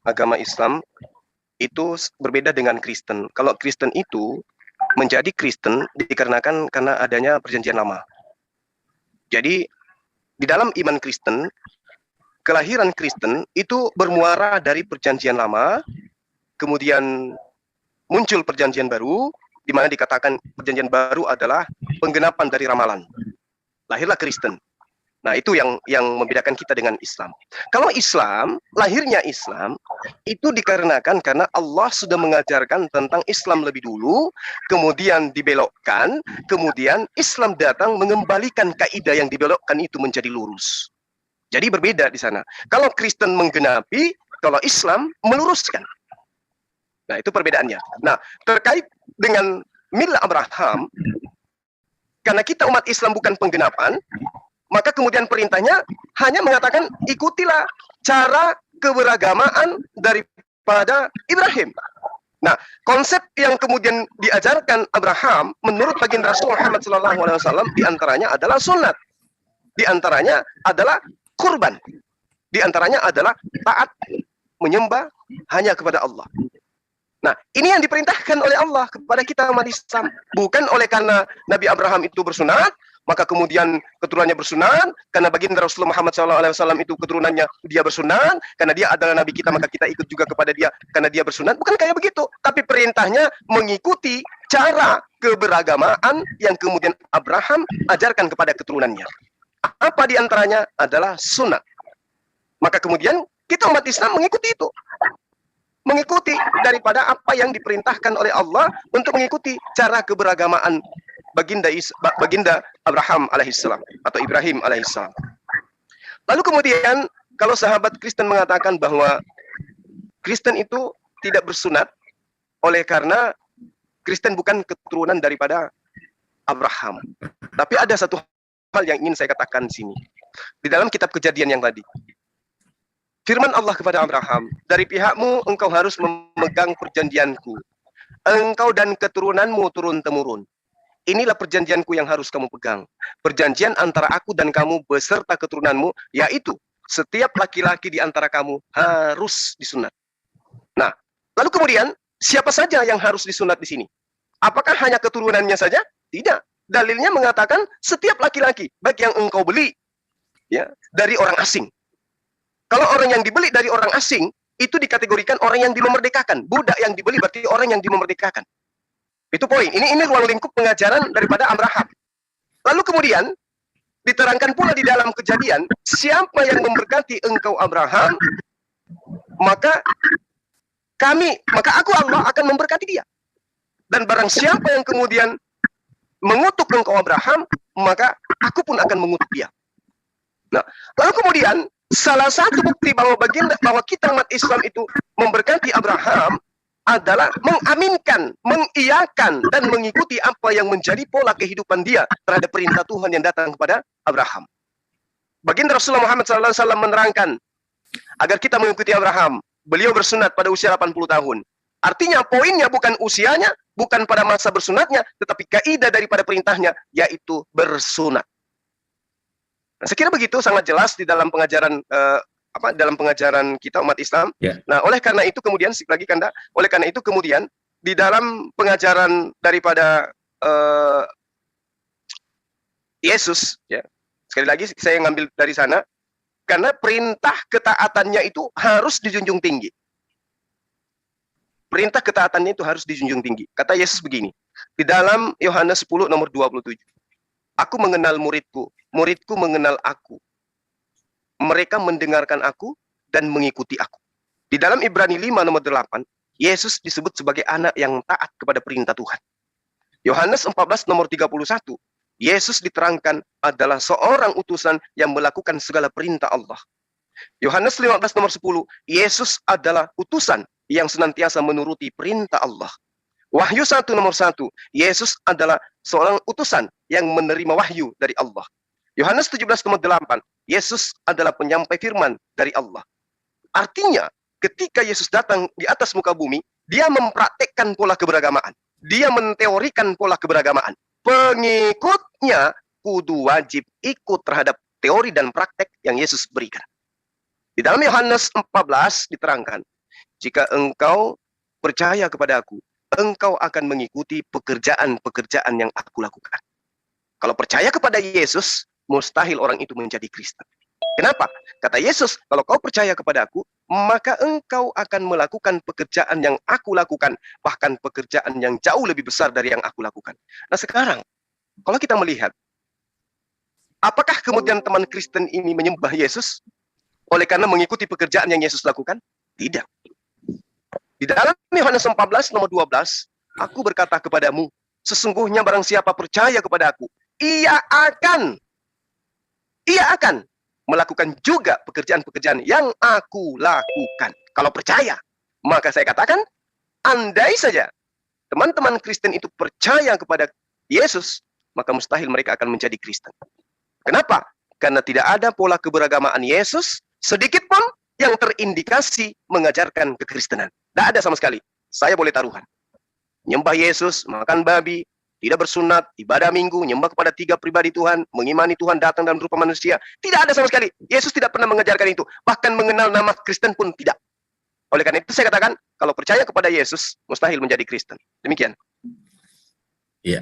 agama Islam itu berbeda dengan Kristen. Kalau Kristen itu menjadi Kristen dikarenakan karena adanya perjanjian lama. Jadi di dalam iman Kristen, kelahiran Kristen itu bermuara dari perjanjian lama, kemudian muncul perjanjian baru, di mana dikatakan perjanjian baru adalah penggenapan dari ramalan. Lahirlah Kristen. Nah, itu yang membedakan kita dengan Islam. Kalau Islam, lahirnya Islam, itu dikarenakan karena Allah sudah mengajarkan tentang Islam lebih dulu, kemudian dibelokkan, kemudian Islam datang mengembalikan kaidah yang dibelokkan itu menjadi lurus. Jadi berbeda di sana. Kalau Kristen menggenapi, kalau Islam meluruskan. Nah, itu perbedaannya. Nah, terkait dengan milah Abraham, karena kita umat Islam bukan penggenapan, maka kemudian perintahnya hanya mengatakan ikutilah cara keberagamaan daripada Ibrahim. Nah, konsep yang kemudian diajarkan Abraham menurut baginda Rasul Muhammad SAW diantaranya adalah sunat, diantaranya adalah kurban, diantaranya adalah taat menyembah hanya kepada Allah. Nah, ini yang diperintahkan oleh Allah kepada kita umat Islam. Bukan oleh karena Nabi Abraham itu bersunat, maka kemudian keturunannya bersunat, karena baginda Rasulullah Muhammad SAW itu keturunannya dia bersunat, karena dia adalah Nabi kita, maka kita ikut juga kepada dia, karena dia bersunat. Bukan kayak begitu. Tapi perintahnya mengikuti cara keberagamaan yang kemudian Abraham ajarkan kepada keturunannya. Apa diantaranya adalah sunat. Maka kemudian kita umat Islam mengikuti itu. Mengikuti daripada apa yang diperintahkan oleh Allah untuk mengikuti cara keberagamaan baginda Abraham alaihissalam atau Ibrahim alaihissalam. Lalu kemudian kalau sahabat Kristen mengatakan bahwa Kristen itu tidak bersunat oleh karena Kristen bukan keturunan daripada Abraham. Tapi ada satu hal yang ingin saya katakan di sini. Di dalam kitab Kejadian yang tadi. Firman Allah kepada Abraham, dari pihakmu engkau harus memegang perjanjianku. Engkau dan keturunanmu turun-temurun. Inilah perjanjianku yang harus kamu pegang. Perjanjian antara aku dan kamu beserta keturunanmu, yaitu setiap laki-laki di antara kamu harus disunat. Nah, lalu kemudian siapa saja yang harus disunat di sini? Apakah hanya keturunannya saja? Tidak. Dalilnya mengatakan setiap laki-laki, baik yang engkau beli ya dari orang asing. Kalau orang yang dibeli dari orang asing, itu dikategorikan orang yang dimerdekakan. Budak yang dibeli berarti orang yang dimerdekakan. Itu poin. Ini ruang lingkup pengajaran daripada Abraham. Lalu kemudian, diterangkan pula di dalam Kejadian, siapa yang memberkati engkau Abraham, maka aku Allah akan memberkati dia. Dan barang siapa yang kemudian mengutuk engkau Abraham, maka aku pun akan mengutuk dia. Nah, lalu kemudian, salah satu bukti bahwa kita umat Islam itu memberkati Abraham adalah mengaminkan, mengiyakan, dan mengikuti apa yang menjadi pola kehidupan dia terhadap perintah Tuhan yang datang kepada Abraham. Baginda Rasulullah Muhammad SAW menerangkan agar kita mengikuti Abraham. Beliau bersunat pada usia 80 tahun. Artinya poinnya bukan usianya, bukan pada masa bersunatnya, tetapi kaidah daripada perintahnya, yaitu bersunat. Nah, saya kira begitu sangat jelas di dalam pengajaran dalam pengajaran kita umat Islam. Yeah. Nah, oleh karena itu kemudian di dalam pengajaran daripada Yesus, ya, sekali lagi saya ngambil dari sana, karena perintah ketaatannya itu harus dijunjung tinggi. Perintah ketaatannya itu harus dijunjung tinggi. Kata Yesus begini, di dalam Yohanes 10 nomor 27. Aku mengenal muridku, muridku mengenal aku. Mereka mendengarkan aku dan mengikuti aku. Di dalam Ibrani 5 nomor 8, Yesus disebut sebagai anak yang taat kepada perintah Tuhan. Yohanes 14 nomor 31, Yesus diterangkan adalah seorang utusan yang melakukan segala perintah Allah. Yohanes 15 nomor 10, Yesus adalah utusan yang senantiasa menuruti perintah Allah. Wahyu 1 nomor 1, Yesus adalah seorang utusan yang menerima wahyu dari Allah. Yohanes 17 nomor 8, Yesus adalah penyampai firman dari Allah. Artinya, ketika Yesus datang di atas muka bumi, dia mempraktekkan pola keberagamaan. Dia menteorikan pola keberagamaan. Pengikutnya kudu wajib ikut terhadap teori dan praktek yang Yesus berikan. Di dalam Yohanes 14 diterangkan, jika engkau percaya kepada aku, engkau akan mengikuti pekerjaan-pekerjaan yang aku lakukan. Kalau percaya kepada Yesus, mustahil orang itu menjadi Kristen. Kenapa? Kata Yesus, kalau kau percaya kepada aku, maka engkau akan melakukan pekerjaan yang aku lakukan, bahkan pekerjaan yang jauh lebih besar dari yang aku lakukan. Nah sekarang, kalau kita melihat, apakah kemudian teman Kristen ini menyembah Yesus oleh karena mengikuti pekerjaan yang Yesus lakukan? Tidak. Di dalam Yohanes 14 nomor 12, aku berkata kepadamu, sesungguhnya barang siapa percaya kepada aku, ia akan melakukan juga pekerjaan-pekerjaan yang aku lakukan. Kalau percaya, maka saya katakan, andai saja teman-teman Kristen itu percaya kepada Yesus, maka mustahil mereka akan menjadi Kristen. Kenapa? Karena tidak ada pola keberagamaan Yesus sedikit pun yang terindikasi mengajarkan kekristenan. Tidak ada sama sekali. Saya boleh taruhan. Nyembah Yesus, makan babi, tidak bersunat, ibadah minggu, nyembah kepada 3 pribadi Tuhan, mengimani Tuhan datang dalam rupa manusia. Tidak ada sama sekali. Yesus tidak pernah mengajarkan itu. Bahkan mengenal nama Kristen pun tidak. Oleh karena itu saya katakan, kalau percaya kepada Yesus, mustahil menjadi Kristen. Demikian. Iya.